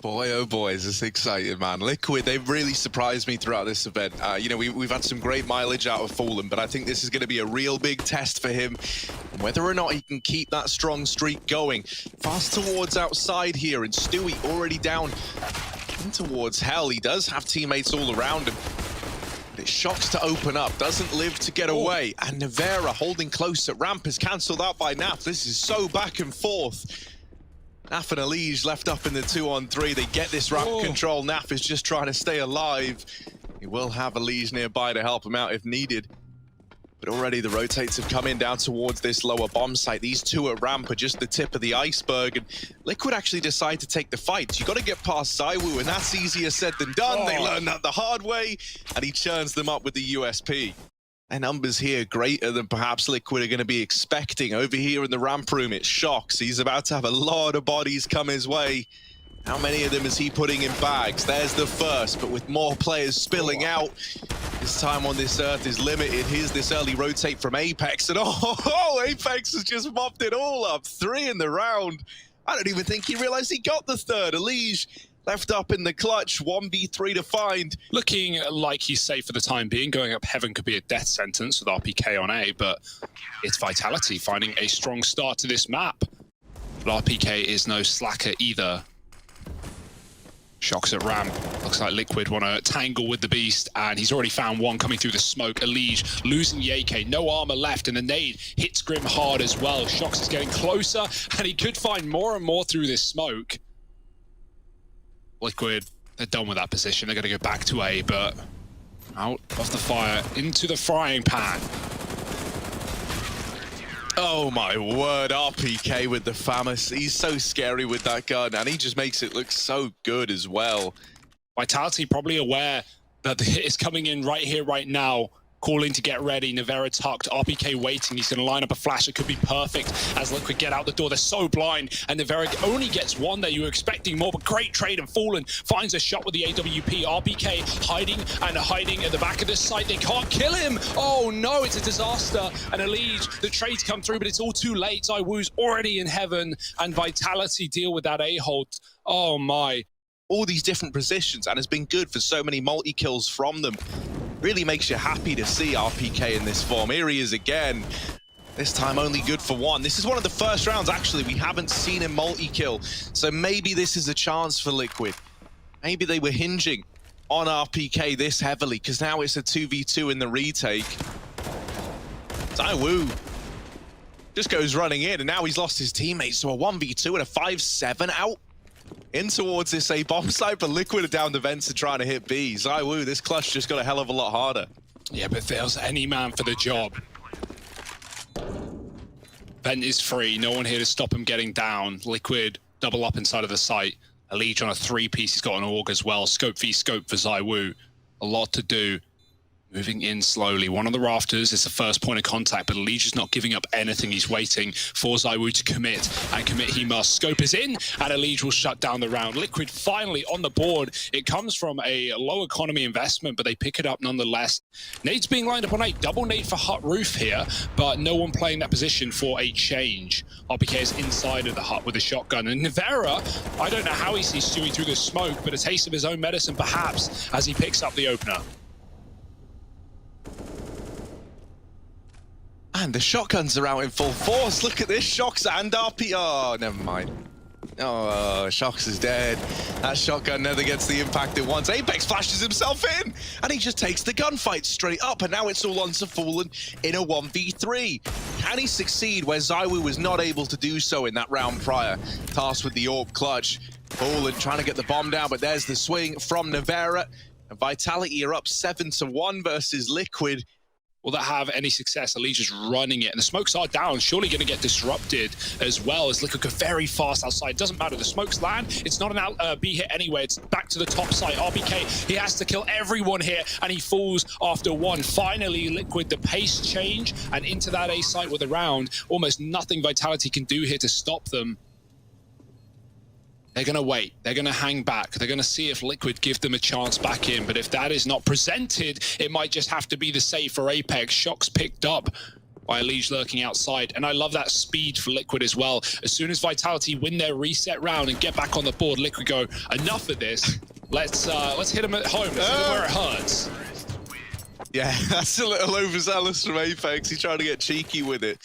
Boy, oh boy, is this exciting, man. Liquid, they've really surprised me throughout this event. You know, we've had some great mileage out of Fallen, but I think this is going to be a real big test for him. Whether or not he can keep that strong streak going. Fast towards outside here, and Stewie already down in towards hell. He does have teammates all around him. But it shocks to open up, doesn't live to get away. And Nevera holding close at ramp is cancelled out by Naf. This is so back and forth. Naf and Alige left up in the 2-on-3. They get this ramp control. Naf is just trying to stay alive. He will have Alige nearby to help him out if needed. But already the rotates have come in down towards this lower bomb site. These two at ramp are just the tip of the iceberg. And Liquid actually decide to take the fight. You got to get past zywoo, and that's easier said than done. They learn that the hard way, and he churns them up with the USP. Their numbers here greater than perhaps Liquid are going to be expecting. Over here in the ramp room, it's Shocks. He's about to have a lot of bodies come his way. How many of them is he putting in bags? There's the first, but with more players spilling out, his time on this earth is limited. Here's this early rotate from Apex, and Apex has just mopped it all up. 3 in the round. I don't even think he realized he got the third. Alige left up in the clutch, 1v3 to find. Looking like he's safe for the time being. Going up heaven could be a death sentence with RPK on A, but it's Vitality finding a strong start to this map. But RPK is no slacker either. Shocks at ramp. Looks like Liquid want to tangle with the beast, and he's already found one coming through the smoke. Alige losing the AK, no armor left, and the nade hits Grim hard as well. Shocks is getting closer, and he could find more and more through this smoke. Liquid, they're done with that position. They're going to go back to A, but out of the fire, into the frying pan. Oh my word, RPK with the famous. He's so scary with that gun, and he just makes it look so good as well. Vitality probably aware that the hit is coming in right here, right now. Calling to get ready. Nevera tucked. RPK waiting. He's going to line up a flash. It could be perfect as Liquid get out the door. They're so blind. And Nevera only gets one there. You were expecting more, but great trade. And Fallen finds a shot with the AWP. RPK hiding and hiding at the back of this site. They can't kill him. Oh no, it's a disaster. And Alige, the trades come through, but it's all too late. zywoo's already in heaven. And Vitality deal with that A-hold. Oh my. All these different positions, and has been good for so many multi-kills from them. Really makes you happy to see RPK in this form. Here he is again. This time only good for one. This is one of the first rounds, actually, we haven't seen him multi-kill. So maybe this is a chance for Liquid. Maybe they were hinging on RPK this heavily, because now it's a 2v2 in the retake. zywoo just goes running in, and now he's lost his teammates to a 1v2 and a 5-7 out. In towards this A bomb site, but Liquid are down the vents and trying to hit B. zywoo, this clutch just got a hell of a lot harder. Yeah, but there's any man for the job. Vent is free, no one here to stop him getting down. Liquid double up inside of the site. Alige on a 3-piece, he's got an AUG as well. Scope v scope for zywoo. A lot to do. Moving in slowly. One on the rafters is the first point of contact, but Alige is not giving up anything. He's waiting for zywoo to commit, and commit he must. Scope is in, and Alige will shut down the round. Liquid finally on the board. It comes from a low economy investment, but they pick it up nonetheless. Nade's being lined up on A. Double nade for hut roof here, but no one playing that position for a change. RPK is inside of the hut with a shotgun, and Nevera, I don't know how he sees Stewie through the smoke, but a taste of his own medicine perhaps as he picks up the opener. And the shotguns are out in full force. Look at this, Shocks and RP. Oh, never mind. Oh, Shocks is dead. That shotgun never gets the impact it wants. Apex flashes himself in, and he just takes the gunfight straight up, and now it's all on to Fallen in a 1v3. Can he succeed where zywoo was not able to do so in that round prior? Tasked with the AWP clutch. Fallen trying to get the bomb down, but there's the swing from Nevera. And Vitality are up 7-1 versus Liquid. Will that have any success? Alige is running it, and the smokes are down. Surely going to get disrupted as well as Liquid go very fast outside. Doesn't matter. The smokes land. It's not an B hit anyway. It's back to the top side. RPK, he has to kill everyone here, and he falls after one. Finally, Liquid, the pace change, and into that A site with a round. Almost nothing Vitality can do here to stop them. They're going to wait. They're going to hang back. They're going to see if Liquid give them a chance back in. But if that is not presented, it might just have to be the save for Apex. Shocks picked up by Liege lurking outside. And I love that speed for Liquid as well. As soon as Vitality win their reset round and get back on the board, Liquid go, enough of this. Let's hit them at home. Let's hit them where it hurts. Yeah, that's a little overzealous from Apex. He's trying to get cheeky with it.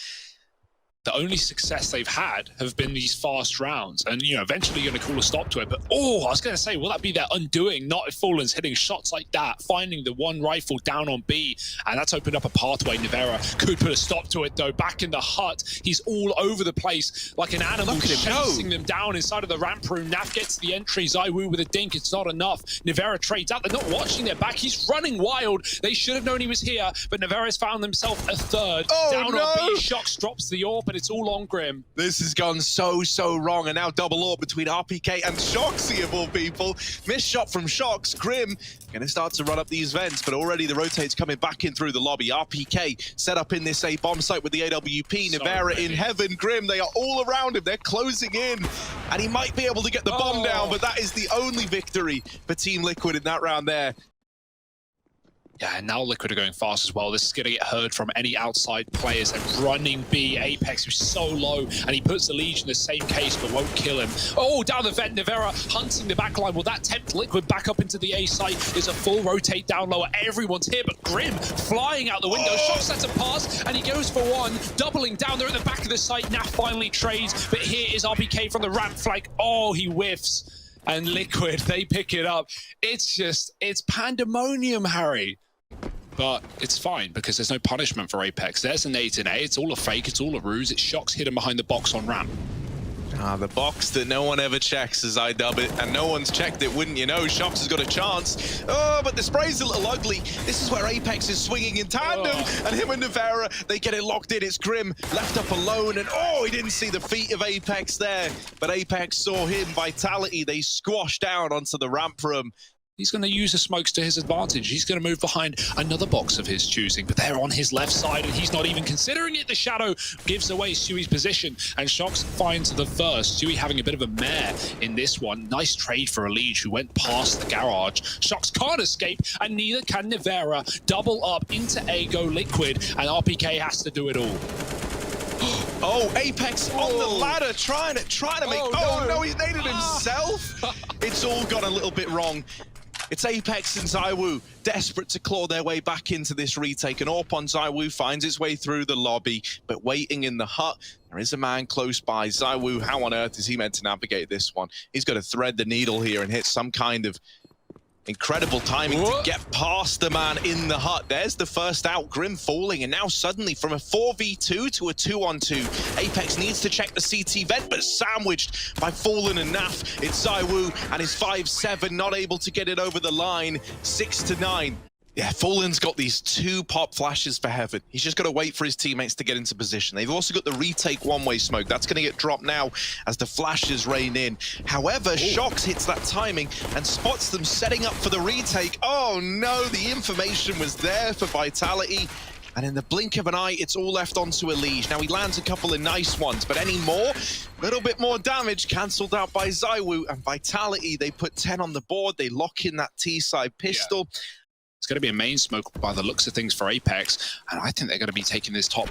The only success they've had have been these fast rounds. And, you know, eventually you're going to call a stop to it. But, oh, I was going to say, will that be their undoing? Not if Fallen's hitting shots like that, finding the one rifle down on B. And that's opened up a pathway. nykytilan could put a stop to it, though. Back in the hut, he's all over the place like an animal, chasing them down inside of the ramp room. NaV gets the entry. zywoo with a dink. It's not enough. nykytilan trades out. They're not watching their back. He's running wild. They should have known he was here. But nykytilan's found himself a third. Down on B. Shox drops the AWP. But it's all on Grim. This has gone so wrong, and now double AWP between RPK and Shoxy of all people. Missed shot from Shox. Grim gonna start to run up these vents, but already the rotate's coming back in through the lobby. RPK set up in this A bomb site with the AWP. nykytilan in heaven. Grim, they are all around him. They're closing in, and he might be able to get the bomb down, but that is the only victory for Team Liquid in that round there. Yeah, and now Liquid are going fast as well. This is going to get heard from any outside players. And running B, Apex, who's so low, and he puts the Legion in the same case, but won't kill him. Oh, down the vent, nykytilan hunting the backline. Will that tempt Liquid back up into the A site? There's a full rotate down lower. Everyone's here, but Grim flying out the window. Shox sets a pass, and he goes for one, doubling down. They're at the back of the site. NaV finally trades, but here is RPK from the ramp flank. Oh, he whiffs. And Liquid, they pick it up. It's pandemonium, Harry. But it's fine because there's no punishment for Apex. There's a nade in A. It's all a fake. It's all a ruse. It's Shox hidden behind the box on ramp. The box that no one ever checks, as I dub it, and no one's checked it, wouldn't you know? Shox has got a chance. Oh, but the spray's a little ugly. This is where Apex is swinging in tandem, and him and nykytilan, they get it locked in. It's Grim left up alone, and oh, he didn't see the feet of Apex there, but Apex saw him. Vitality, they squashed down onto the ramp room. He's going to use the smokes to his advantage. He's going to move behind another box of his choosing, but they're on his left side, and he's not even considering it. The shadow gives away Sui's position, and Shox finds the first. Sui having a bit of a mare in this one. Nice trade for a Liege who went past the garage. Shox can't escape, and neither can nykytilan. Double up into A, go Liquid, and RPK has to do it all. Oh, Apex on the ladder, trying to make... Oh, no, he made it himself. It's all gone a little bit wrong. It's Apex and zywoo, desperate to claw their way back into this retake. And AWP on zywoo finds its way through the lobby, but waiting in the hut, there is a man close by. zywoo, how on earth is he meant to navigate this one? He's got to thread the needle here and hit some kind of incredible timing to get past the man in the hut. There's the first out, Grim falling, and now suddenly from a 4v2 to a 2-on-2. Apex needs to check the CT vent, but sandwiched by Fallen and NaV. It's zywoo and his 5-7, not able to get it over the line. 6-9. Yeah, Fallen's got these two pop flashes for heaven. He's just got to wait for his teammates to get into position. They've also got the retake one-way smoke. That's going to get dropped now as the flashes rain in. However, Shox hits that timing and spots them setting up for the retake. Oh no, the information was there for Vitality. And in the blink of an eye, it's all left onto a Liege. Now, he lands a couple of nice ones, but any more? A little bit more damage cancelled out by zywoo. And Vitality, they put 10 on the board. They lock in that T-side pistol. Yeah. It's going to be a main smoke by the looks of things for Apex, and I think they're going to be taking this top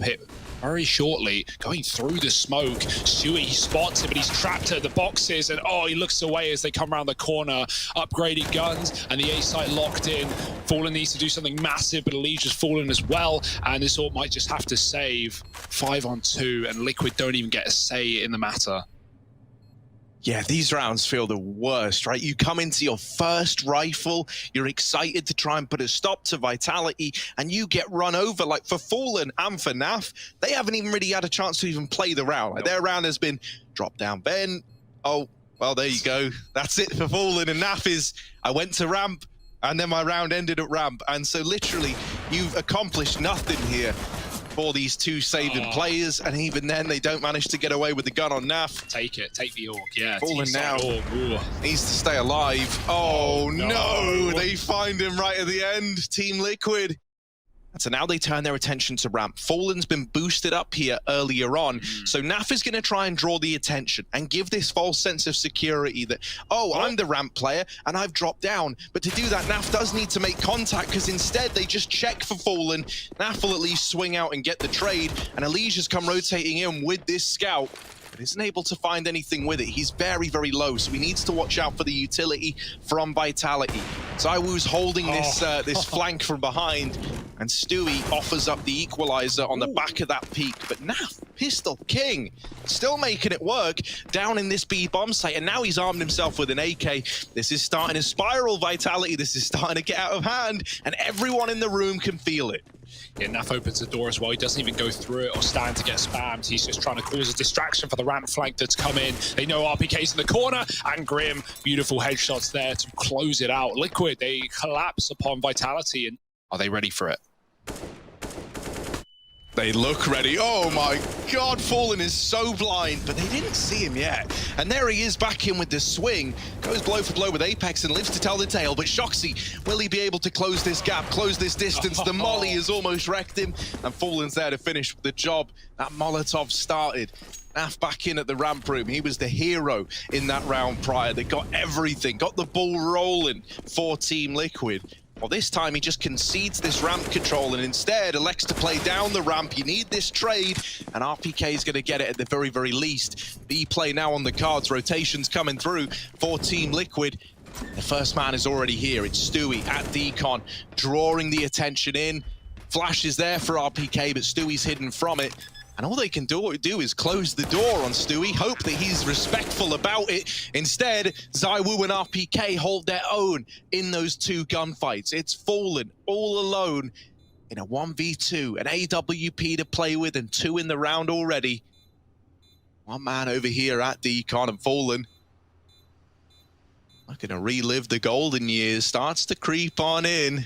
hit very shortly, going through the smoke. Sui, he spots him, but he's trapped at the boxes, and oh, he looks away as they come around the corner. Upgraded guns, and the A site locked in. Fallen needs to do something massive, but Liege has fallen as well, and this all might just have to save. 5-on-2, and Liquid don't even get a say in the matter. Yeah, these rounds feel the worst, right? You come into your first rifle, you're excited to try and put a stop to Vitality, and you get run over. Like for Fallen and for NaV, they haven't even really had a chance to even play the round. Like their round has been drop down Ben. Oh, well, there you go. That's it for Fallen. And NaV is, I went to ramp, and then my round ended at ramp. And so literally, you've accomplished nothing here for these two saving players, and even then they don't manage to get away with the gun on NaV. Take the AWP, yeah. Fallen now needs to stay alive. Oh no, they find him right at the end. Team Liquid. And so now they turn their attention to ramp. Fallen's been boosted up here earlier on. So NaV is going to try and draw the attention and give this false sense of security that, oh, I'm the ramp player and I've dropped down. But to do that, NaV does need to make contact, because instead they just check for Fallen. NaV will at least swing out and get the trade. And Elijah's come rotating in with this scout, but isn't able to find anything with it. He's very, very low, so he needs to watch out for the utility from Vitality. zywoo's holding this flank from behind, and Stewie offers up the equalizer on the back of that peak. But NaV, Pistol King, still making it work down in this B bomb site, and now he's armed himself with an AK. This is starting to spiral, Vitality. This is starting to get out of hand, and everyone in the room can feel it. Yeah, NaV opens the door as well. He doesn't even go through it or stand to get spammed. He's just trying to cause a distraction for the ramp flank that's come in. They know RPK's in the corner, and Grim, beautiful headshots there to close it out. Liquid, they collapse upon Vitality, and are they ready for it? They look ready. Oh my God, Fallen is so blind, but they didn't see him yet. And there he is back in with the swing. Goes blow for blow with Apex and lives to tell the tale. But Shoxy, will he be able to close this gap, close this distance? The molly has almost wrecked him, and Fallen's there to finish the job that Molotov started. NaV back in at the ramp room. He was the hero in that round prior. They got everything, got the ball rolling for Team Liquid. Well, this time he just concedes this ramp control and instead elects to play down the ramp. You need this trade, and RPK is going to get it at the very, very least. B play now on the cards. Rotations coming through for Team Liquid. The first man is already here. It's Stewie at Decon, drawing the attention in. Flash is there for RPK, but Stewie's hidden from it. And all they can do is close the door on Stewie, hope that he's respectful about it. Instead, zywoo and RPK hold their own in those two gunfights. It's Fallen all alone in a 1v2, an AWP to play with, and 2 in the round already. One man over here at Decon, and Fallen looking to relive the golden years, starts to creep on in.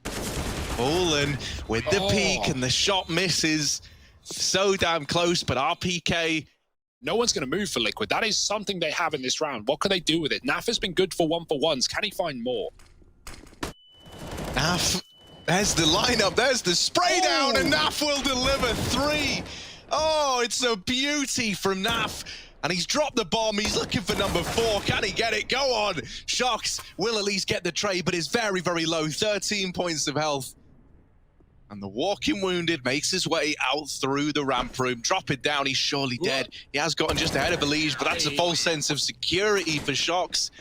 Fallen with the peek, and the shot misses. So damn close, but RPK... No one's going to move for Liquid. That is something they have in this round. What can they do with it? NaV has been good for 1-for-1s. Can he find more? NaV, there's the lineup, there's the spray down, and NaV will deliver 3. Oh, it's a beauty from NaV. And he's dropped the bomb, he's looking for number 4. Can he get it? Go on! Shox will at least get the trade, but is very, very low. 13 points of health. And the walking wounded makes his way out through the ramp room. Drop it down, he's surely dead. He has gotten just ahead of Elige, but that's a false sense of security for Shox.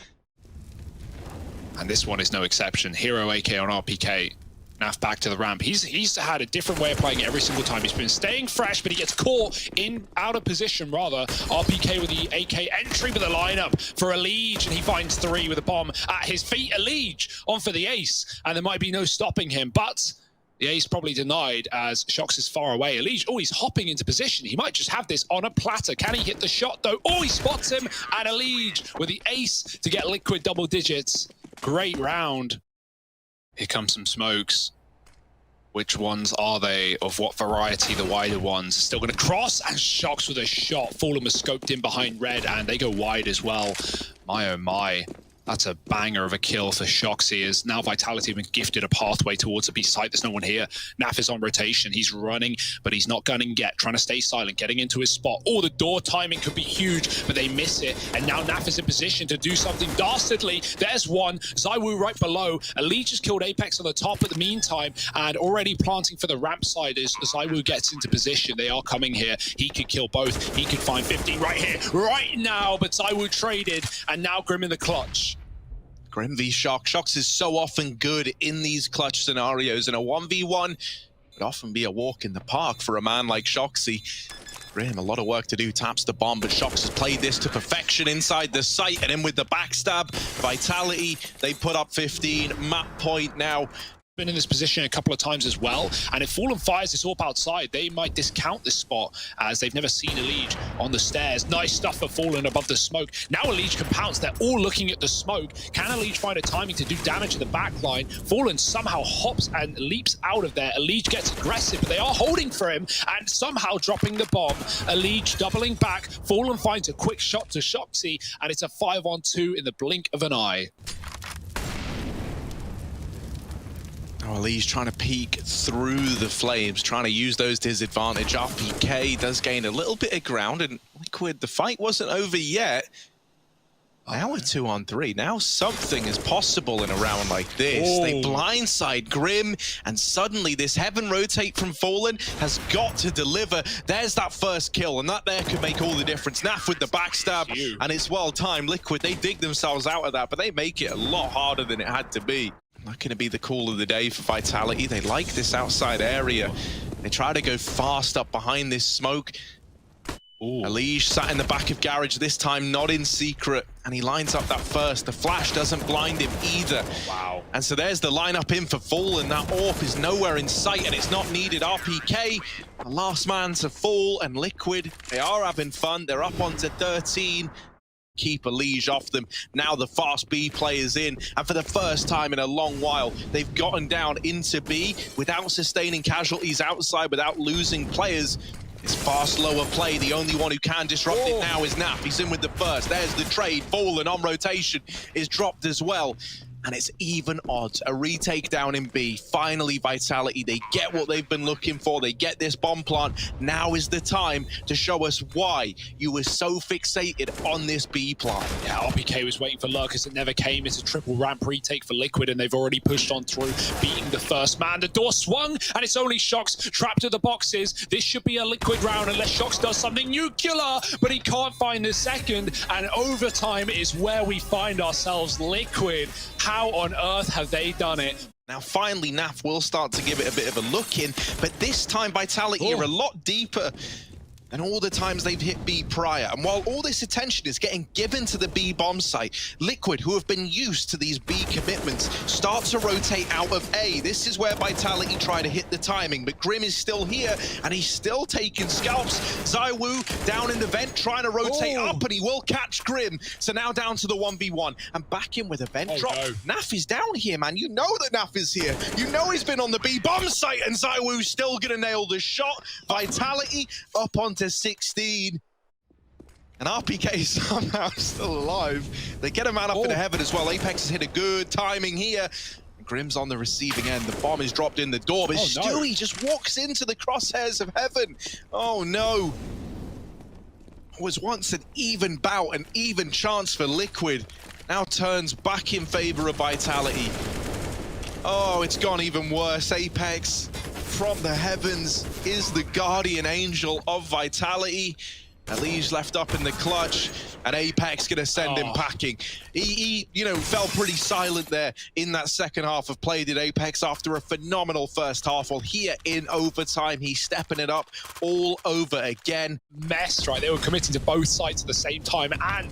And this one is no exception. Hero AK on RPK. NaV back to the ramp. He's had a different way of playing it every single time. He's been staying fresh, but he gets caught out of position, rather. RPK with the AK entry with the lineup for Elige, and he finds 3 with a bomb at his feet. Elige on for the ace, and there might be no stopping him, but the ace probably denied as Shox is far away. Elige, oh, he's hopping into position. He might just have this on a platter. Can he hit the shot, though? Oh, he spots him, and Elige with the ace to get Liquid double digits. Great round. Here come some smokes. Which ones are they? Of what variety? The wider ones. Still going to cross, and Shox with a shot. Fallen was scoped in behind red, and they go wide as well. My oh my. That's a banger of a kill for Shoxy, as now Vitality have been gifted a pathway towards a B site. There's no one here. NaV is on rotation. He's running, but he's not gunning yet. Trying to stay silent, getting into his spot. Oh, the door timing could be huge, but they miss it. And now NaV is in position to do something dastardly. There's one. zywoo right below. Elige has killed Apex on the top at the meantime, and already planting for the ramp side as zywoo gets into position. They are coming here. He could kill both. He could find 15 right here, right now, but zywoo traded, and now Grim in the clutch. Grim v Shox. Shox is so often good in these clutch scenarios, and a 1v1 would often be a walk in the park for a man like Shoxy. Grim, a lot of work to do, taps the bomb, but Shox has played this to perfection inside the site, and in with the backstab. Vitality, they put up 15, map point now. Been in this position a couple of times as well, and if Fallen fires this AWP outside, they might discount this spot as they've never seen Elige on the stairs. Nice stuff for Fallen above the smoke. Now Elige can pounce. They're all looking at the smoke. Can Elige find a timing to do damage in the back line? Fallen somehow hops and leaps out of there. Elige gets aggressive, but they are holding for him and somehow dropping the bomb. Elige doubling back. Fallen finds a quick shot to Shoxy, and it's a 5-on-2 in the blink of an eye. Oh, Lee's trying to peek through the flames, trying to use those to his advantage. RPK does gain a little bit of ground, and Liquid, the fight wasn't over yet. Now we're 2-on-3. Now something is possible in a round like this. Oh. They blindside Grim, and suddenly this heaven rotate from Fallen has got to deliver. There's that first kill, and that there could make all the difference. Naf with the backstab, and it's well timed. Liquid, they dig themselves out of that, but they make it a lot harder than it had to be. Not going to be the call of the day for Vitality. They like this outside area. They try to go fast up behind this smoke. Alige sat in the back of Garage, this time not in secret, and he lines up that first. The flash doesn't blind him either. Wow. And so there's the lineup in for Fallen. That AWP is nowhere in sight, and it's not needed. RPK, the last man to fall, and Liquid, they are having fun. They're up onto 13. Keep Alige off them. Now the fast B players in, and for the first time in a long while, they've gotten down into B without sustaining casualties outside, without losing players. It's fast, lower play. The only one who can disrupt it now is Naf. He's in with the first. There's the trade. Fallen on rotation is dropped as well. And it's even odds. A retake down in B. Finally, Vitality, they get what they've been looking for. They get this bomb plant. Now is the time to show us why you were so fixated on this B plant. Yeah, RPK was waiting for Lurkus. It never came. It's a triple ramp retake for Liquid, and they've already pushed on through, beating the first man. The door swung, and it's only Shox trapped to the boxes. This should be a Liquid round unless Shox does something nuclear, but he can't find the second. And overtime is where we find ourselves. Liquid, how on earth have they done it? Now, finally, Naf will start to give it a bit of a look in, but this time Vitality are a lot deeper than all the times they've hit B prior. And while all this attention is getting given to the B bomb site, Liquid, who have been used to these B commitments, start to rotate out of A. This is where Vitality try to hit the timing, but Grim is still here, and he's still taking scalps. Zywoo down in the vent, trying to rotate up, and he will catch Grim. So now down to the 1v1, and back in with a vent drop. No. Naf is down here, man. You know that Naf is here. You know he's been on the B bomb site, and Zywoo's still gonna nail the shot. Vitality up onto 16. And RPK is somehow still alive. They get a man up into heaven as well. Apex has hit a good timing here. Grim's on the receiving end. The bomb is dropped in the door, but Stewie just walks into the crosshairs of heaven. Oh no. It was once an even bout, an even chance for Liquid. Now turns back in favor of Vitality. Oh, it's gone even worse. Apex from the heavens is the guardian angel of Vitality. Alige left up in the clutch, and Apex gonna send him packing. He you know, fell pretty silent there in that second half of play, did Apex, after a phenomenal first half. Well, here in overtime, he's stepping it up all over again. Mess, right? They were committing to both sides at the same time, and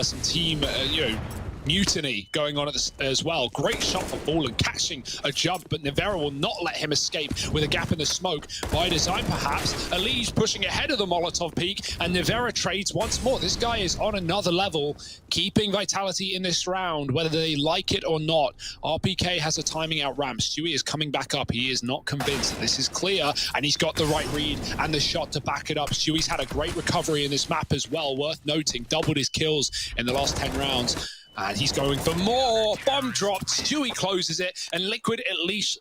some team, you know, mutiny going on as well. Great shot for Fallen, catching a jump, but nykytilan will not let him escape with a gap in the smoke. By design, perhaps. Alige pushing ahead of the Molotov peak, and nykytilan trades once more. This guy is on another level, keeping Vitality in this round, whether they like it or not. RPK has a timing out ramp. Stewie is coming back up. He is not convinced that this is clear, and he's got the right read and the shot to back it up. Stewie's had a great recovery in this map as well, worth noting. Doubled his kills in the last 10 rounds. And he's going for more. Bomb dropped. Stewie closes it, and Liquid at least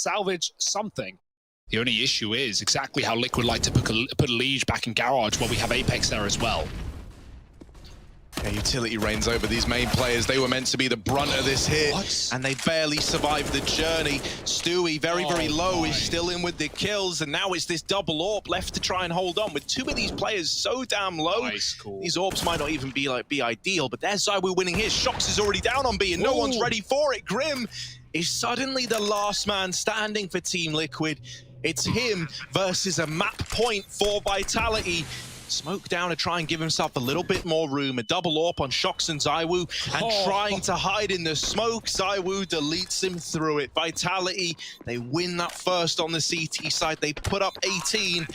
salvage something. The only issue is exactly how Liquid like to put Alige back in Garage, while we have Apex there as well. Yeah, utility reigns over these main players. They were meant to be the brunt of this hit, and they barely survived the journey. Stewie, very low, is still in with the kills, and now it's this double AWP left to try and hold on. With two of these players so damn low, these AWPs might not even be ideal, but there's Zywoo winning his. Shox is already down on B, and no one's ready for it. Grim is suddenly the last man standing for Team Liquid. It's him versus a map point for Vitality. Smoke down to try and give himself a little bit more room. A double AWP on Shox and Zywoo, and trying to hide in the smoke. Zywoo deletes him through it. Vitality, they win that first on the CT side. They put up 18.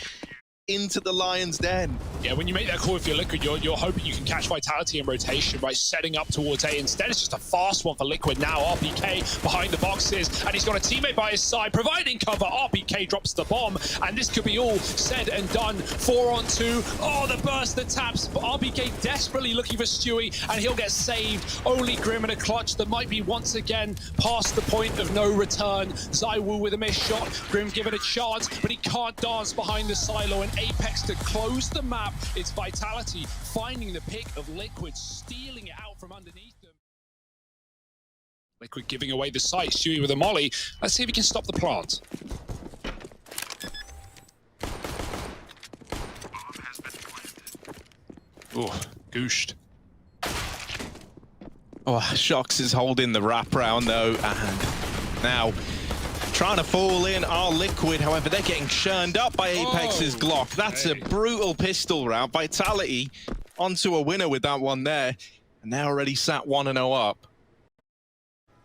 into the Lion's Den. Yeah, when you make that call with your Liquid, you're hoping you can catch Vitality in rotation by setting up towards A. Instead, it's just a fast one for Liquid now. RPK behind the boxes, and he's got a teammate by his side providing cover. RPK drops the bomb, and this could be all said and done. 4-on-2. Oh, the burst that taps. RPK desperately looking for Stewie, and he'll get saved. Only Grim in a clutch that might be once again past the point of no return. zywoo with a missed shot. Grim given a chance, but he can't dance behind the silo, and Apex to close the map. It's Vitality finding the pick of Liquid, stealing it out from underneath them. Liquid giving away the site. Stewie with a molly. Let's see if he can stop the plant. Oh, gooshed. Oh, Shox is holding the wraparound though, and now trying to fall in are Liquid. However, they're getting churned up by Apex's Glock. That's a brutal pistol round. Vitality onto a winner with that one there, and they're already sat 1-0 up.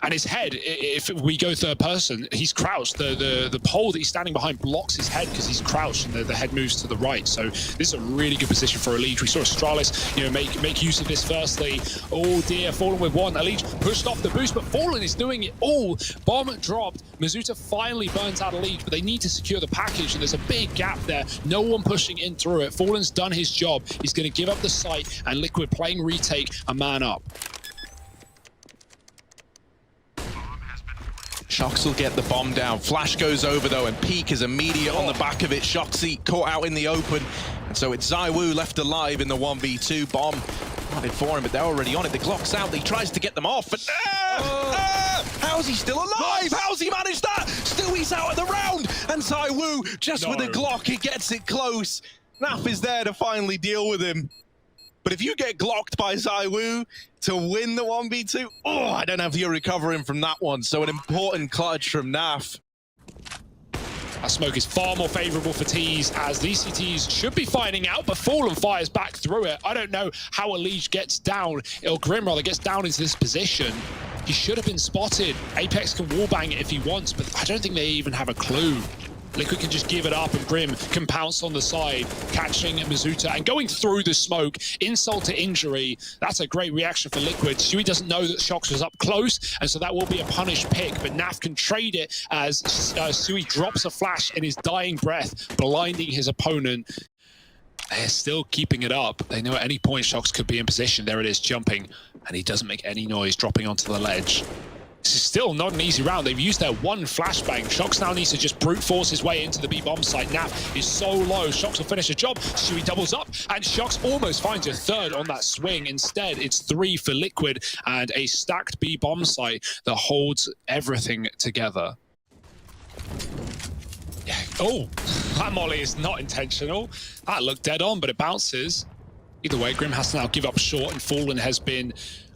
And his head, if we go third person, he's crouched. The pole that he's standing behind blocks his head because he's crouched, and the head moves to the right. So this is a really good position for Elite. We saw Astralis, make use of this firstly. Oh dear, Fallen with one. Elite pushed off the boost, but Fallen is doing it all. Bomb dropped. Mizuta finally burns out Elite, but they need to secure the package, and there's a big gap there. No one pushing in through it. Fallen's done his job. He's going to give up the site, and Liquid playing retake, a man up. Shox will get the bomb down. Flash goes over though, and Peak is immediate on the back of it. Shoxy caught out in the open, and so it's zywoo left alive in the 1v2. Bomb wanted for him, but they're already on it. The Glock's out. He tries to get them off, but how's he still alive? How's he managed that? Stewie's out of the round, and zywoo just with a Glock, he gets it close. NaV is there to finally deal with him. But if you get glocked by zywoo to win the 1v2, I don't know if you're recovering from that one. So an important clutch from NaV. That smoke is far more favorable for Tees, as these CTs should be finding out, but Fallen fires back through it. I don't know how Elige gets down, or Grim rather gets down into this position. He should have been spotted. Apex can wallbang it if he wants, but I don't think they even have a clue. Liquid can just give it up, and Grim can pounce on the side, catching Mizuta and going through the smoke. Insult to injury. That's a great reaction for Liquid. Stewie doesn't know that Shox was up close, and so that will be a punished pick, but NaV can trade it as Stewie drops a flash in his dying breath, blinding his opponent. They're still keeping it up. They know at any point Shox could be in position. There it is, jumping, and he doesn't make any noise, dropping onto the ledge. This is still not an easy round. They've used their one flashbang. Shox now needs to just brute force his way into the B bomb site. NaV is so low. Shox will finish a job. Stewie doubles up, and Shox almost finds a third on that swing. Instead, it's 3 for Liquid and a stacked B bomb site that holds everything together. Yeah. Oh, that molly is not intentional. That looked dead on, but it bounces. Either way, Grim has to now give up short, and Fallen has been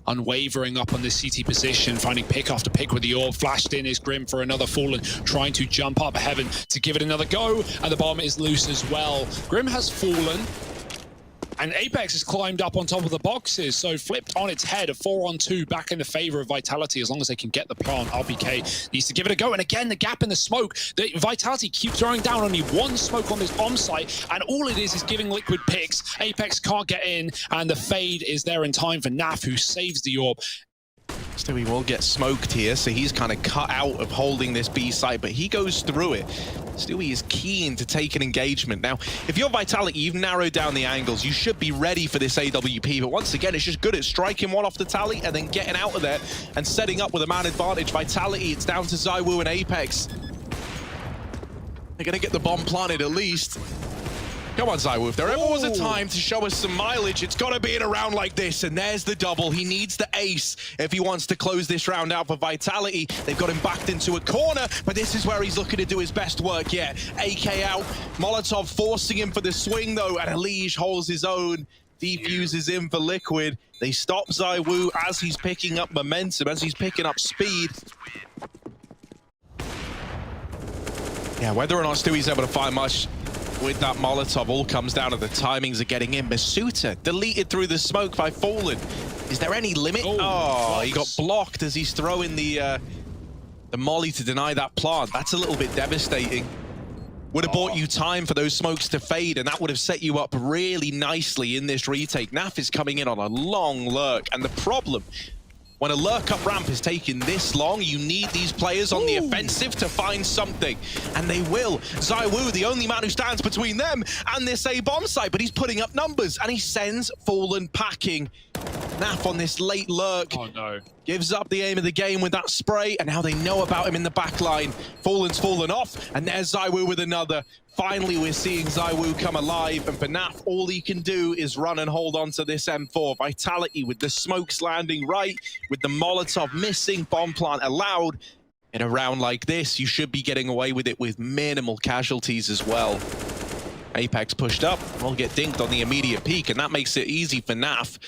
unwavering up on this CT position, finding pick after pick with the orb. Flashed in is Grim for another Fallen, trying to jump up heaven to give it another go, and the bomb is loose as well. Grim has fallen, and Apex has climbed up on top of the boxes, so flipped on its head, a 4-on-2 back in the favor of Vitality as long as they can get the plant. RPK needs to give it a go, and again, the gap in the smoke. The Vitality keep throwing down only one smoke on this bomb site, and all it is giving Liquid picks. Apex can't get in, and the fade is there in time for NaV, who saves the orb. Stewie will get smoked here, so he's kind of cut out of holding this B site, but he goes through it. Stewie is keen to take an engagement. Now, if you're Vitality, you've narrowed down the angles. You should be ready for this AWP, but once again, it's just good at striking one off the tally and then getting out of there and setting up with a man advantage. Vitality, it's down to zywoo and Apex. They're going to get the bomb planted at least. Come on, zywoo. If there ever was a time to show us some mileage, it's got to be in a round like this. And there's the double. He needs the ace if he wants to close this round out for Vitality. They've got him backed into a corner, but this is where he's looking to do his best work. Yeah, AK out. Molotov forcing him for the swing, though, and Elige holds his own. Defuses in for Liquid. They stop zywoo as he's picking up momentum, as he's picking up speed. Yeah, whether or not Stewie's able to find much with that Molotov all comes down to the timings of getting in. Mizuta deleted through the smoke by Fallen. Is there any limit? Oh, he got blocked as he's throwing the molly to deny that plant. That's a little bit devastating. would have bought you time for those smokes to fade, and that would have set you up really nicely in this retake. NaV is coming in on a long lurk, and the problem, when a lurk up ramp is taking this long, you need these players on the offensive to find something, and they will. zywoo, the only man who stands between them and this A bomb site, but he's putting up numbers, and he sends Fallen packing. NaV on this late lurk. Oh no. Gives up the aim of the game with that spray, and now they know about him in the back line. Fallen's fallen off, and there's zywoo with another. Finally, we're seeing zywoo come alive, and for NaV, all he can do is run and hold on to this M4. Vitality with the smokes landing right, with the Molotov missing, bomb plant allowed. In a round like this, you should be getting away with it with minimal casualties as well. Apex pushed up, will get dinked on the immediate peak, and that makes it easy for NaV.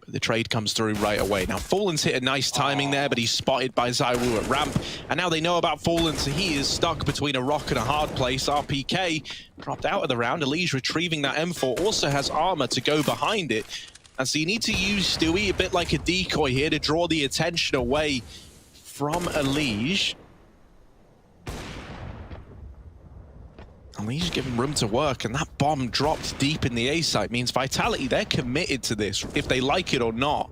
The trade comes through right away. Now, Fallen's hit a nice timing there, but he's spotted by zywoo at ramp. And now they know about Fallen, so he is stuck between a rock and a hard place. RPK dropped out of the round. Elige retrieving that M4 also has armor to go behind it. And so you need to use Stewie a bit like a decoy here to draw the attention away from Elige. Elige given room to work, and that bomb dropped deep in the A site means Vitality, they're committed to this, if they like it or not.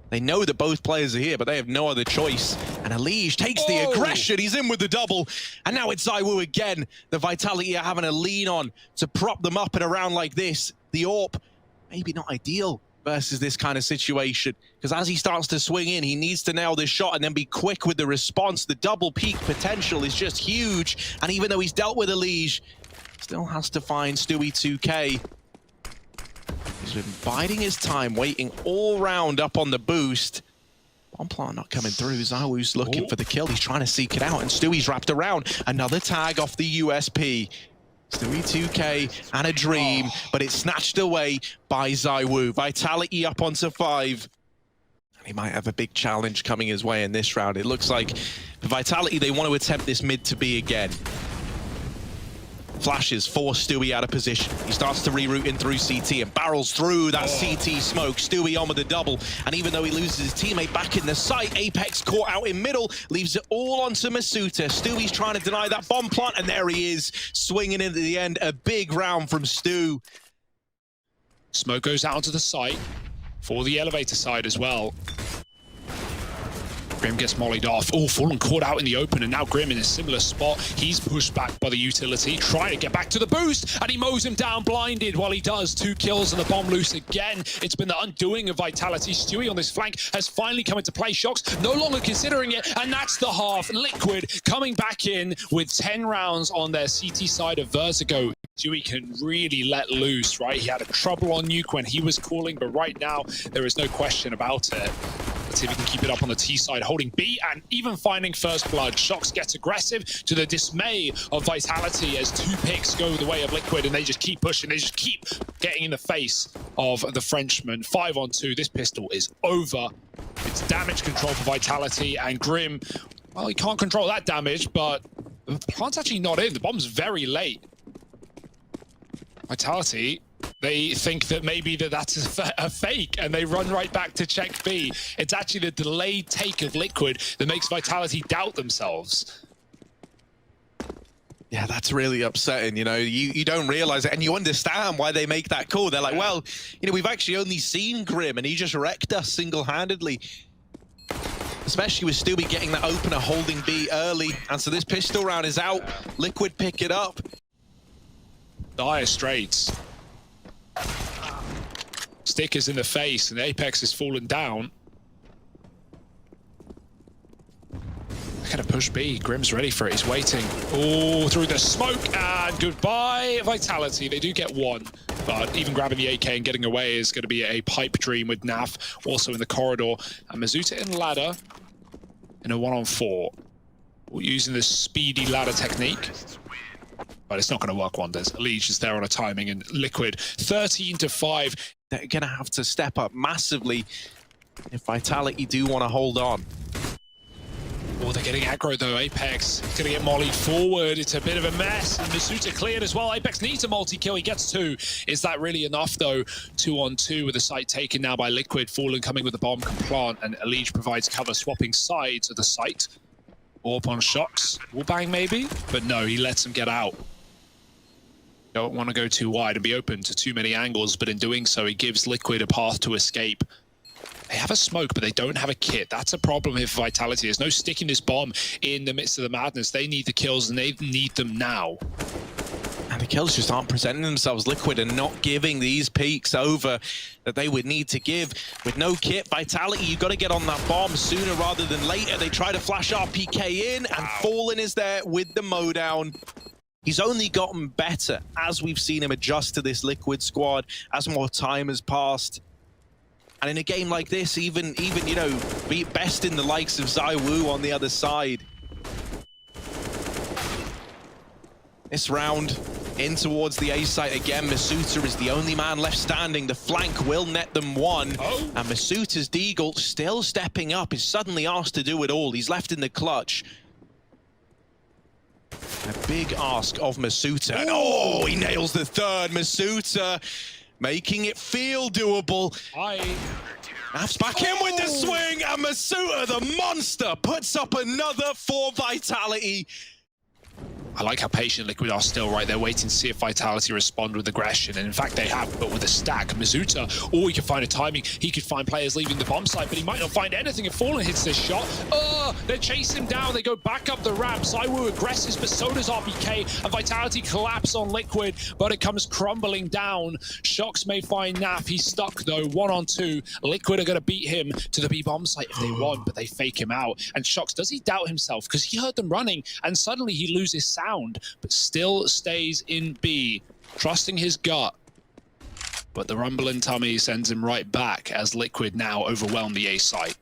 They know that both players are here, but they have no other choice. And Elige takes the aggression, he's in with the double, and now it's zywoo again. The Vitality are having a lean on to prop them up in a round like this. The AWP, maybe not ideal versus this kind of situation, because as he starts to swing in, he needs to nail this shot and then be quick with the response. The double peak potential is just huge, and even though he's dealt with Elige, still has to find Stewie 2K. He's been biding his time, waiting all round up on the boost. Bomb plant not coming through. zywoo's looking for the kill. He's trying to seek it out, and Stewie's wrapped around. Another tag off the USP. Stewie 2K and a dream, but it's snatched away by zywoo. Vitality up onto 5. And he might have a big challenge coming his way in this round. It looks like for Vitality, they want to attempt this mid to B again. Flashes force Stewie out of position. He starts to reroute in through CT and barrels through that CT smoke. Stewie on with the double, and even though he loses his teammate back in the site, Apex caught out in middle, leaves it all onto Masuta. Stewie's trying to deny that bomb plant, and there he is, swinging into the end. A big round from Stu. Smoke goes out onto the site for the elevator side as well. Grim gets mollied off. Oh, Fallen caught out in the open, and now Grim in a similar spot. He's pushed back by the utility, trying to get back to the boost, and he mows him down blinded while he does. 2 kills and the bomb loose again. It's been the undoing of Vitality. Stewie on this flank has finally come into play. Shox no longer considering it, and that's the half. Liquid coming back in with 10 rounds on their CT side of Vertigo. Stewie can really let loose, right? He had a trouble on Nuke when he was calling, but right now there is no question about it. Let's see if he can keep it up on the T side, holding B and even finding first blood. Shox gets aggressive to the dismay of Vitality as 2 picks go the way of Liquid, and they just keep pushing. They just keep getting in the face of the Frenchman. 5 on 2. This pistol is over. It's damage control for Vitality, and Grim, well, he can't control that damage, but the plant's actually not in. The bomb's very late. Vitality, they think that maybe that's a fake, and they run right back to check B. It's actually the delayed take of Liquid that makes Vitality doubt themselves. Yeah, that's really upsetting. You know, you don't realize it, and you understand why they make that call. They're like, well, you know, we've actually only seen Grim, and he just wrecked us single-handedly. Especially with Stewie getting that opener, holding B early. And so this pistol round is out. Liquid pick it up. Dire straits. Stick is in the face, and Apex has fallen down. They're gonna push B. Grim's ready for it. He's waiting. Oh, through the smoke, and goodbye, Vitality. They do get 1, but even grabbing the AK and getting away is going to be a pipe dream with NaV also in the corridor. And Masuta in ladder in a 1-on-4. Using this speedy ladder technique. But it's not going to work wonders. Elige is there on a timing, and Liquid 13-5. They're going to have to step up massively if Vitality do want to hold on. Oh, they're getting aggro though. Apex is going to get mollied forward. It's a bit of a mess. And Masuta cleared as well. Apex needs a multi-kill. He gets 2. Is that really enough though? 2 on 2 with the site taken now by Liquid. Fallen coming with the bomb can plant, and Elige provides cover, swapping sides of the site. Orb on Shocks. Wallbang maybe? But no, he lets him get out. Don't want to go too wide and be open to too many angles, but in doing so, he gives Liquid a path to escape. They have a smoke, but they don't have a kit. That's a problem here for Vitality. There's no sticking this bomb in the midst of the madness. They need the kills, and they need them now. And the kills just aren't presenting themselves. Liquid and not giving these peaks over that they would need to give. With no kit, Vitality, you've got to get on that bomb sooner rather than later. They try to flash RPK in, and Fallen is there with the mowdown. He's only gotten better as we've seen him adjust to this Liquid squad as more time has passed. And in a game like this, even you know, be best in the likes of zywoo on the other side. This round in towards the A site again. mousesports is the only man left standing. The flank will net them one. And mousesports' Deagle still stepping up, is suddenly asked to do it all. He's left in the clutch. A big ask of mousesports. And oh, he nails the third. mousesports making it feel doable. Naf's back in with the swing, and mousesports, the monster, puts up another for Vitality. I like how patient Liquid are still right there, waiting to see if Vitality respond with aggression. And in fact, they have, but with a stack. mousesports, he could find a timing. He could find players leaving the bomb site, but he might not find anything if Fallen hits this shot. They chase him down. They go back up the ramp. zywoo aggressive, but so does RPK. And Vitality collapse on Liquid, but it comes crumbling down. Shocks may find Naf. He's stuck, though. 1-on-2. Liquid are going to beat him to the B bomb site if they want, but they fake him out. And Shocks, does he doubt himself? Because he heard them running, and suddenly he loses sound, but still stays in B, trusting his gut. But the rumbling tummy sends him right back as Liquid now overwhelm the A site.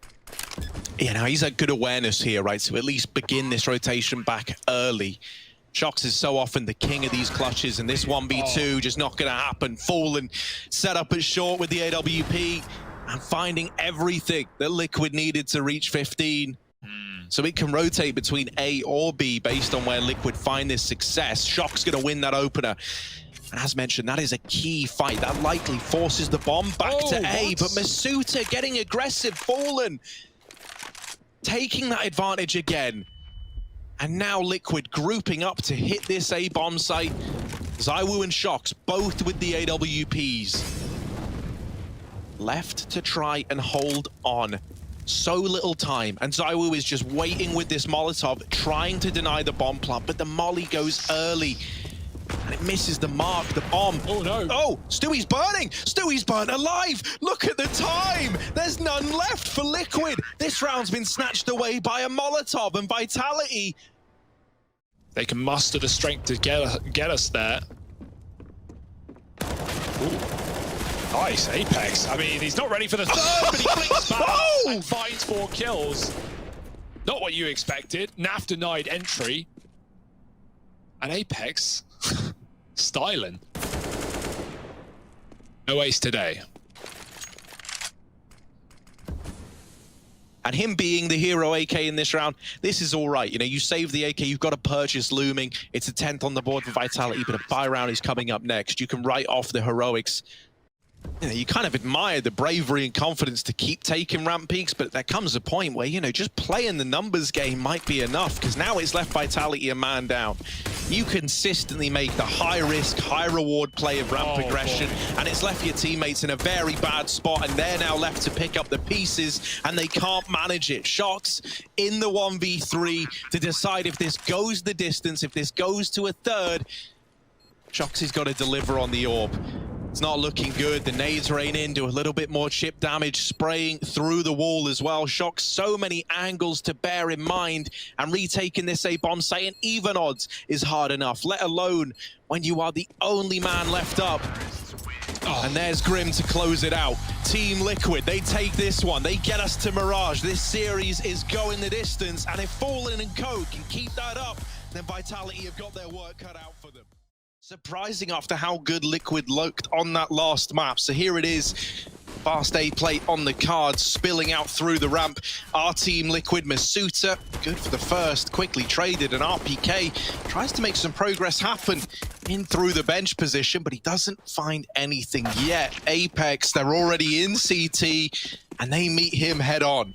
Yeah, now he's at good awareness here, right? So at least begin this rotation back early. Shocks is so often the king of these clutches, and this 1v2 just not going to happen. Fallen set up as short with the AWP and finding everything that Liquid needed to reach 15. So it can rotate between A or B based on where Liquid find this success. Shock's going to win that opener. And as mentioned, that is a key fight. That likely forces the bomb back to A. But mousesports getting aggressive. Fallen taking that advantage again. And now Liquid grouping up to hit this A bomb site. zywoo and Shocks both with the AWPs. Left to try and hold on. So little time, and zywoo is just waiting with this Molotov, trying to deny the bomb plant, but the molly goes early, and it misses the mark, the bomb. Oh no. Oh, Stewie's burning! Stewie's burnt alive! Look at the time! There's none left for Liquid! This round's been snatched away by a Molotov, and Vitality... They can muster the strength to get us there. Ooh. Nice, Apex. I mean, he's not ready for the third, but he flicks back and finds 4 kills. Not what you expected. Naf denied entry. And Apex, styling. No ace today. And him being the hero AK in this round, this is all right. You know, you save the AK, you've got to purchase Looming. It's a 10th on the board for Vitality, but a buy round is coming up next. You can write off the heroics. You know, you kind of admire the bravery and confidence to keep taking ramp peaks, but there comes a point where, you know, just playing the numbers game might be enough, because now it's left Vitality a man down. You consistently make the high-risk, high-reward play of ramp aggression, and it's left your teammates in a very bad spot, and they're now left to pick up the pieces, and they can't manage it. Shocks in the 1v3 to decide if this goes the distance, if this goes to a third. Shocks has got to deliver on the orb. It's not looking good. The nades rain in, do a little bit more chip damage, spraying through the wall as well. Shocks, so many angles to bear in mind, and retaking this A bomb site in even odds is hard enough, let alone when you are the only man left up. And there's Grim to close it out. Team Liquid, they take this one. They get us to Mirage. This series is going the distance, and if Fallen and Co can keep that up, then Vitality have got their work cut out for them. Surprising after how good Liquid looked on that last map. So here it is, fast A plate on the cards, spilling out through the ramp. Our team Liquid, mousesports, good for the first, quickly traded, and RPK tries to make some progress happen in through the bench position, but he doesn't find anything yet. Apex, they're already in CT, and they meet him head on.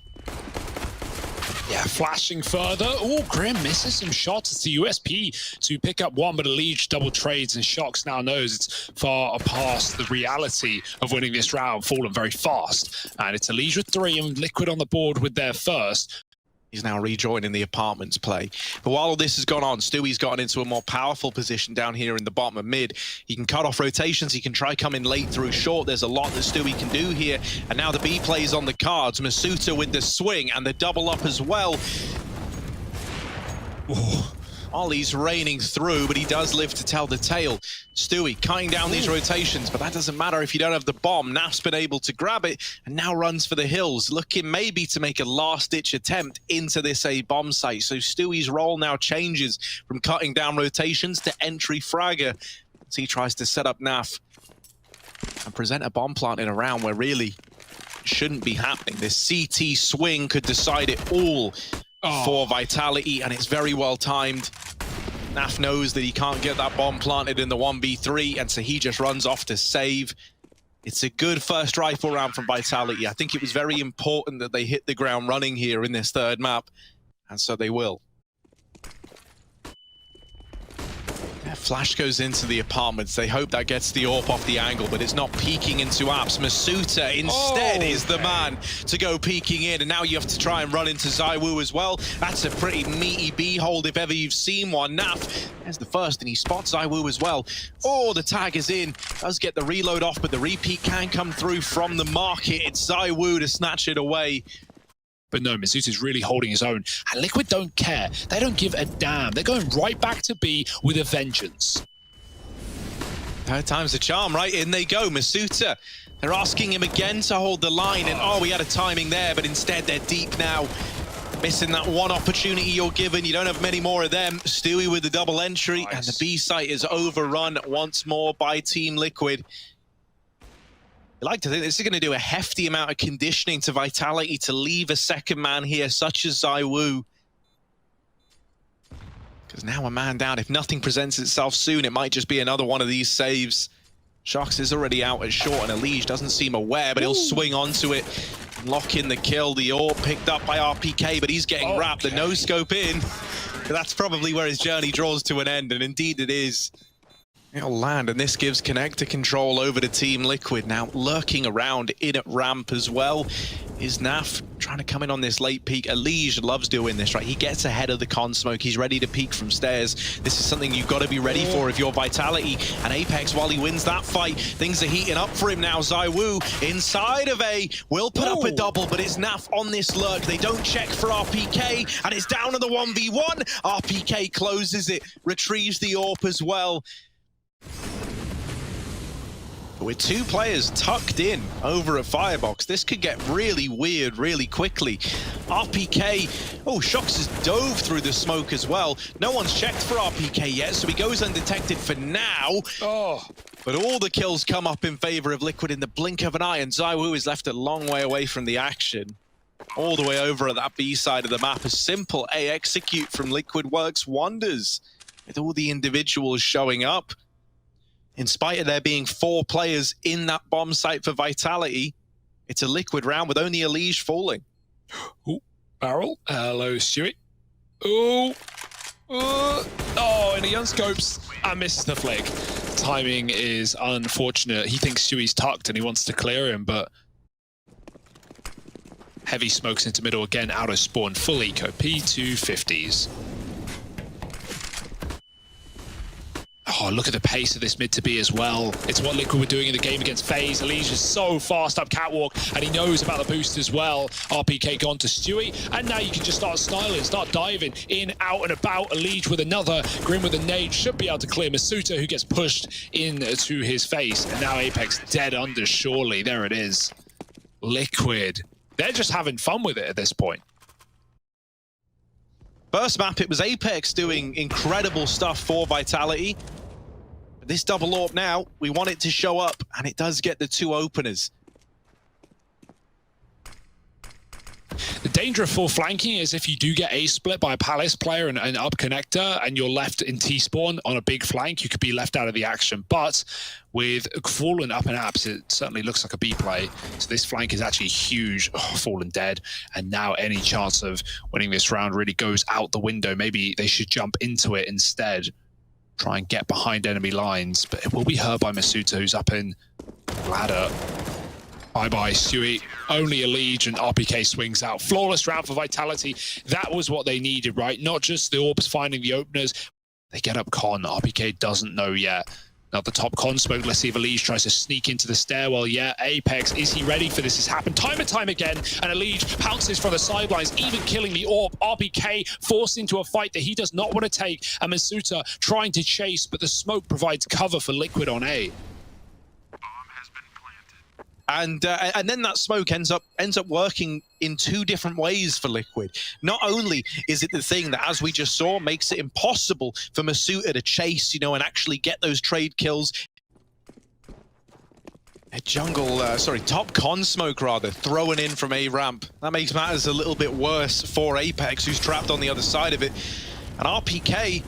Yeah, flashing further. Oh, Grim misses some shots. It's the USP to pick up one, but Elige double trades, and Shox now knows it's far past the reality of winning this round. Fallen very fast. And it's Elige with 3 and Liquid on the board with their first. He's now rejoining the apartments play. But while all this has gone on, Stewie's gotten into a more powerful position down here in the bottom of mid. He can cut off rotations, he can try coming late through short. There's a lot that Stewie can do here. And now the B plays on the cards. masuta with the swing and the double up as well. Ooh. Ollie's raining through, but he does live to tell the tale. Stewie cutting down these rotations, but that doesn't matter if you don't have the bomb. Naf's been able to grab it and now runs for the hills, looking maybe to make a last-ditch attempt into this A bomb site. So Stewie's role now changes from cutting down rotations to entry fragger as he tries to set up Naf and present a bomb plant in a round where really it shouldn't be happening. This CT swing could decide it all for Vitality, and it's very well timed. Naf knows that he can't get that bomb planted in the 1v3, and so he just runs off to save. It's a good first rifle round from Vitality. I think it was very important that they hit the ground running here in this third map, and so they will. Flash goes into the apartments. They hope that gets the AWP off the angle, but it's not peeking into apps. masuta instead is the man to go peeking in, and now you have to try and run into zywoo as well. That's a pretty meaty B hold if ever you've seen one. Naf has the first, and he spots zywoo as well. Oh, the tag is in. Does get the reload off, but the repeat can come through from the market. It's zywoo to snatch it away. But no, masuta really holding his own. And Liquid don't care. They don't give a damn. They're going right back to B with a vengeance. Third time's the charm, right? In they go. masuta. They're asking him again to hold the line. And we had a timing there, but instead they're deep now. Missing that one opportunity you're given. You don't have many more of them. Stewie with the double entry. Nice. And the B site is overrun once more by Team Liquid. I like to think this is going to do a hefty amount of conditioning to Vitality to leave a second man here, such as zywoo. Because now a man down. If nothing presents itself soon, it might just be another one of these saves. Shox is already out at short, and Elige doesn't seem aware, but he'll swing onto it and lock in the kill. The AWP picked up by RPK, but he's getting wrapped. The no-scope in. But that's probably where his journey draws to an end, and indeed it is. It'll land, and this gives connector control over to Team Liquid. Now lurking around in at ramp as well is Naf, trying to come in on this late peek. Elige loves doing this, right? He gets ahead of the con smoke. He's ready to peek from stairs. This is something you've got to be ready for if you're Vitality. And Apex, while he wins that fight, things are heating up for him now. zywoo inside of A will put up a double, but it's Naf on this lurk. They don't check for RPK, and it's down to the 1v1. RPK closes it, retrieves the AWP as well. With 2 players tucked in over at Firebox, this could get really weird really quickly. RPK, Shox has dove through the smoke as well. No one's checked for RPK yet, so he goes undetected for now. But all the kills come up in favor of Liquid in the blink of an eye, and zywoo is left a long way away from the action. All the way over at that B side of the map, a simple A execute from Liquid works wonders, with all the individuals showing up. In spite of there being 4 players in that bomb site for Vitality, it's a Liquid round with only Elige falling. Barrel. Hello, Stewie. And he unscopes and misses the flick. Timing is unfortunate. He thinks Stewie's tucked and he wants to clear him, but heavy smokes into middle again, out of spawn, full eco, P250s. Look at the pace of this mid to B as well. It's what Liquid were doing in the game against Faze. Elige is so fast up catwalk, and he knows about the boost as well. RPK gone to Stewie, and now you can just start styling, start diving in, out and about. Elige with another, Grim with a nade, should be able to clear masuta, who gets pushed into his face. And now Apex dead under, surely. There it is. Liquid. They're just having fun with it at this point. First map, it was Apex doing incredible stuff for Vitality. This double AWP now, we want it to show up, and it does get the 2 openers. The danger of full flanking is if you do get A split by a Palace player and an up connector and you're left in T-spawn on a big flank, you could be left out of the action. But with Fallen up and apps, it certainly looks like a B play. So this flank is actually huge. Oh, Fallen dead. And now any chance of winning this round really goes out the window. Maybe they should jump into it instead. Try and get behind enemy lines. But it will be heard by Masuta, who's up in ladder. Bye-bye, Stewie. Only a Legion. RPK swings out. Flawless round for Vitality. That was what they needed, right? Not just the Orbs finding the openers. They get up con. RPK doesn't know yet. Now the top con smoke. Let's see if Elige tries to sneak into the stairwell. Yeah, Apex. Is he ready for this? It's happened time and time again. And Elige pounces from the sidelines, even killing the Orb. RPK forced into a fight that he does not want to take. And Masuta trying to chase, but the smoke provides cover for Liquid on A. And then that smoke ends up working in two different ways for Liquid. Not only is it the thing that, as we just saw, makes it impossible for Masuta to chase, you know, and actually get those trade kills. A jungle, top con smoke rather, throwing in from A ramp. That makes matters a little bit worse for Apex, who's trapped on the other side of it. And RPK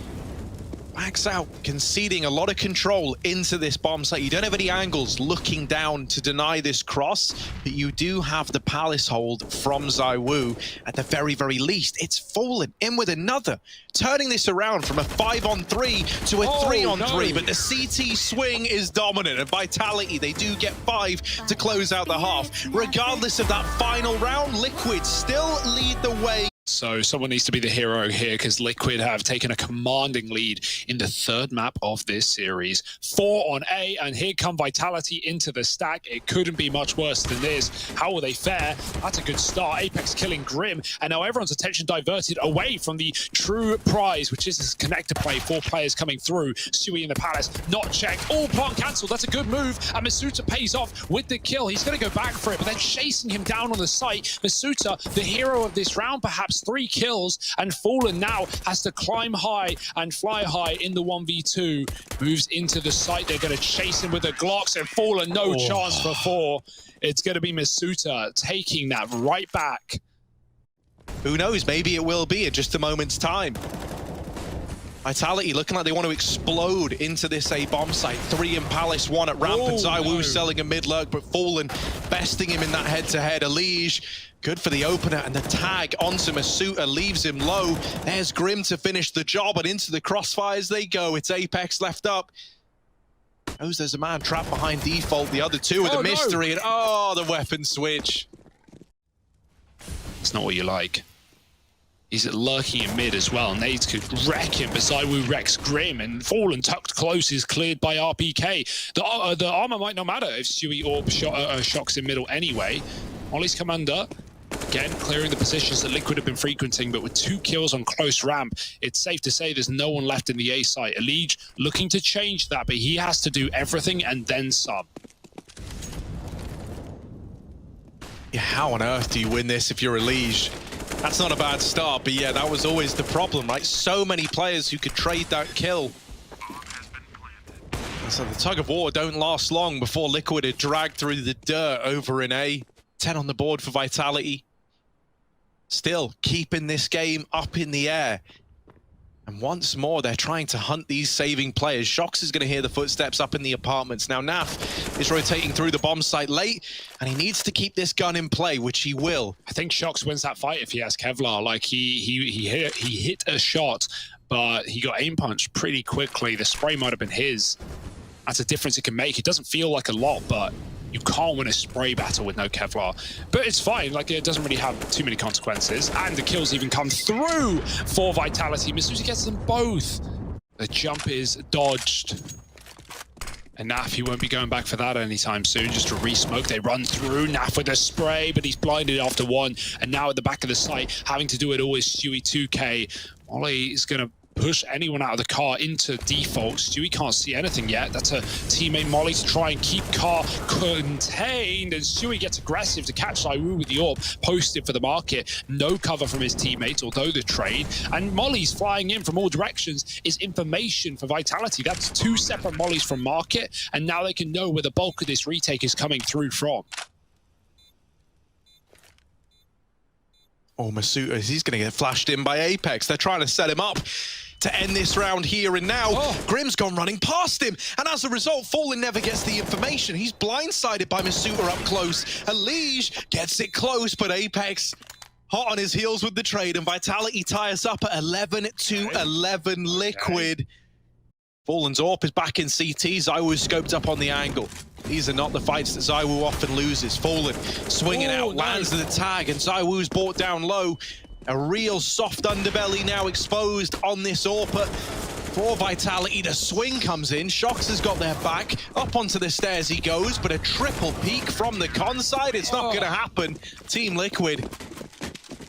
backs out, conceding a lot of control into this bomb site. You don't have any angles looking down to deny this cross, but you do have the Palace hold from zywoo. At the very, very least, it's Fallen in with another, turning this around from a 5-on-3 to a 3-on-3, but the CT swing is dominant, and Vitality, they do get 5 to close out the half. Regardless of that final round, Liquid still lead the way. So someone needs to be the hero here, because Liquid have taken a commanding lead in the third map of this series. 4 on A, and here come Vitality into the stack. It couldn't be much worse than this. How will they fare? That's a good start. Apex killing Grim, and now everyone's attention diverted away from the true prize, which is this connector play. 4 players coming through. Stewie in the Palace, not checked. All plant cancelled. That's a good move, and Masuta pays off with the kill. He's going to go back for it, but they're chasing him down on the site. Masuta, the hero of this round, perhaps 3 kills, and Fallen now has to climb high and fly high in the 1v2. Moves into the site. They're going to chase him with the Glocks, and Fallen no chance for 4. It's going to be Masuta taking that right back. Who knows? Maybe it will be in just a moment's time. Vitality looking like they want to explode into this A bomb site. 3 in Palace, 1 at ramp, and zywoo selling a mid lurk, but Fallen besting him in that head-to-head. Elige, good for the opener, and the tag onto Masuta leaves him low. There's Grim to finish the job, and into the crossfires they go. It's Apex left up. Oh, there's a man trapped behind default. The other 2 with a mystery, and the weapon switch. It's not what you like. He's lurking in mid as well. Nades could wreck him, but zywoo wrecks Grim, and Fallen tucked close is cleared by RPK. The armor might not matter if Stewie Orb shocks in middle anyway. Molly's come under. Again, clearing the positions that Liquid have been frequenting, but with 2 kills on close ramp, it's safe to say there's no one left in the A site. Elige looking to change that, but he has to do everything and then some. Yeah, how on earth do you win this if you're Elige? That's not a bad start, but yeah, that was always the problem, right? So many players who could trade that kill. So the tug of war don't last long before Liquid are dragged through the dirt over in A. 10 on the board for Vitality. Still keeping this game up in the air. And once more, they're trying to hunt these saving players. Shox is going to hear the footsteps up in the apartments. Now, NaV is rotating through the bomb site late, and he needs to keep this gun in play, which he will. I think Shox wins that fight if he has Kevlar. Like, he hit a shot, but he got aim punched pretty quickly. The spray might have been his. That's a difference it can make. It doesn't feel like a lot, but you can't win a spray battle with no Kevlar. But it's fine, like it doesn't really have too many consequences. And the kills even come through for Vitality. Masuta gets them both. The jump is dodged. And NaV, he won't be going back for that anytime soon. Just a re-smoke, they run through. NaV with a spray, but he's blinded after 1. And now at the back of the site, having to do it all is Stewie 2K. Molly is gonna push anyone out of the car into default. Stewie can't see anything yet. That's a teammate Molly to try and keep car contained, and Stewie gets aggressive to catch zywoo with the orb, posted for the market. No cover from his teammates, although the trade, and Molly's flying in from all directions is information for Vitality. That's 2 separate Mollies from market, and now they can know where the bulk of this retake is coming through from. Oh, Masuta, he's going to get flashed in by Apex. They're trying to set him up to end this round here and now. Grim's gone running past him, and as a result, Fallen never gets the information. He's blindsided by Masuta up close. Elige gets it close, but Apex hot on his heels with the trade, and Vitality tie us up at 11-11 Liquid. Fallen's AWP is back in CT. zywoo scoped up on the angle. These are not the fights that zywoo often loses. Fallen swinging out, lands the tag, and zywoo's brought down low. A real soft underbelly now exposed on this AWP. For Vitality, the swing comes in. Shox has got their back. Up onto the stairs he goes, but a triple peek from the con side. It's not going to happen. Team Liquid,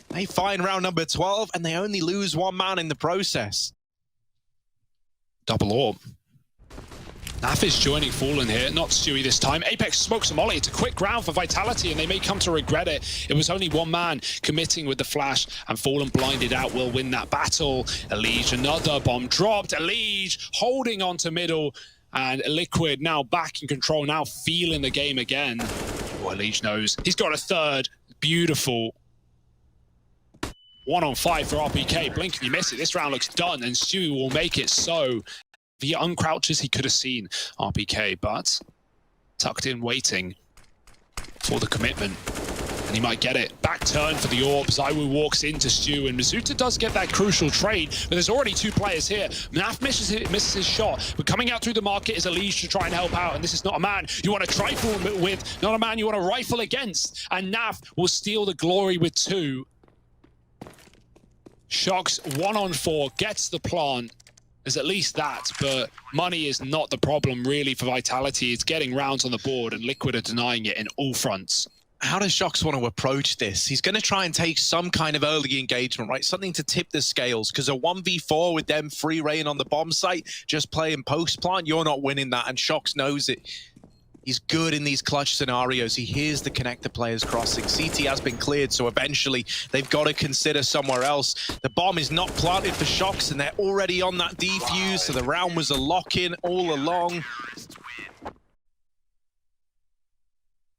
they find round number 12, and they only lose one man in the process. Double AWP. NaVi is joining Fallen here, not Stewie this time. Apex smokes a molly. It's a quick round for Vitality, and they may come to regret it. It was only one man committing with the flash, and Fallen blinded out will win that battle. Elige, another bomb dropped. Elige holding on to middle, and Liquid now back in control, now feeling the game again. Oh, Elige knows. He's got a third. Beautiful. 1-on-5 for RPK. Blink and you miss it. This round looks done, and Stewie will make it so. If he uncrouches, he could have seen RPK, but tucked in waiting for the commitment. And he might get it. Back turn for the AWP. zywoo walks into Stu, and Masuta does get that crucial trade, but there's already two players here. NaVi misses his shot, but coming out through the market is Elige to try and help out, and this is not a man you want to trifle with, not a man you want to rifle against, and NaVi will steal the glory with two. Shox 1-on-4, gets the plant. There's at least that, but money is not the problem really for Vitality. It's getting rounds on the board, and Liquid are denying it in all fronts. How does Shox want to approach this? He's going to try and take some kind of early engagement, right? Something to tip the scales, because a 1v4 with them free reign on the bomb site, just playing post-plant, you're not winning that, and Shox knows it. He's good in these clutch scenarios. He hears the connector players crossing. CT has been cleared, so eventually they've got to consider somewhere else. The bomb is not planted for Shox, and they're already on that defuse, so the round was a lock-in all along.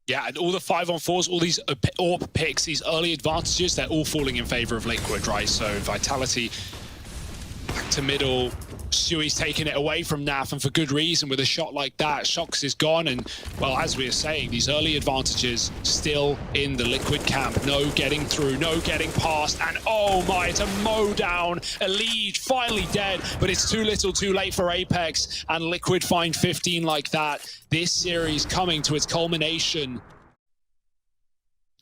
Yeah, and all the 5-on-4s, all these AWP picks, these early advantages, they're all falling in favor of Liquid, right? So Vitality back to middle. Stewie's taking it away from NaVi, and for good reason. With a shot like that, Shox is gone, and, well, as we were saying, these early advantages still in the Liquid camp. No getting through, no getting past, and oh my, it's a mow down. Elige finally dead, but it's too little too late for Apex, and Liquid find 15 like that. This series coming to its culmination.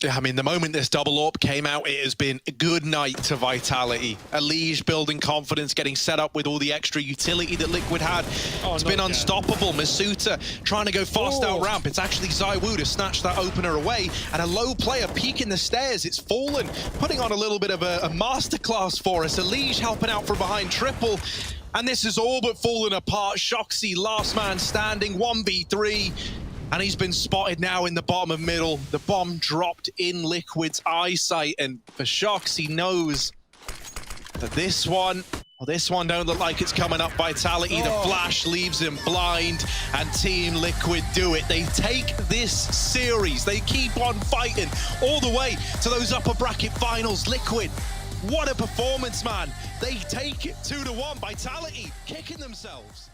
Yeah, I mean, the moment this double AWP came out, it has been a good night to Vitality. Elige building confidence, getting set up with all the extra utility that Liquid had. It's been unstoppable. Masuta trying to go fast out ramp. It's actually zywoo to snatch that opener away. And a low player peeking the stairs. It's Fallen, putting on a little bit of a masterclass for us. Elige helping out from behind triple. And this is all but falling apart. Shoxy, last man standing, 1v3. And he's been spotted now in the bottom of middle. The bomb dropped in Liquid's eyesight. And for Shox, he knows that this one don't look like it's coming up. Vitality, the flash leaves him blind. And Team Liquid do it. They take this series. They keep on fighting all the way to those upper bracket finals. Liquid, what a performance, man. They take it 2-1. Vitality kicking themselves.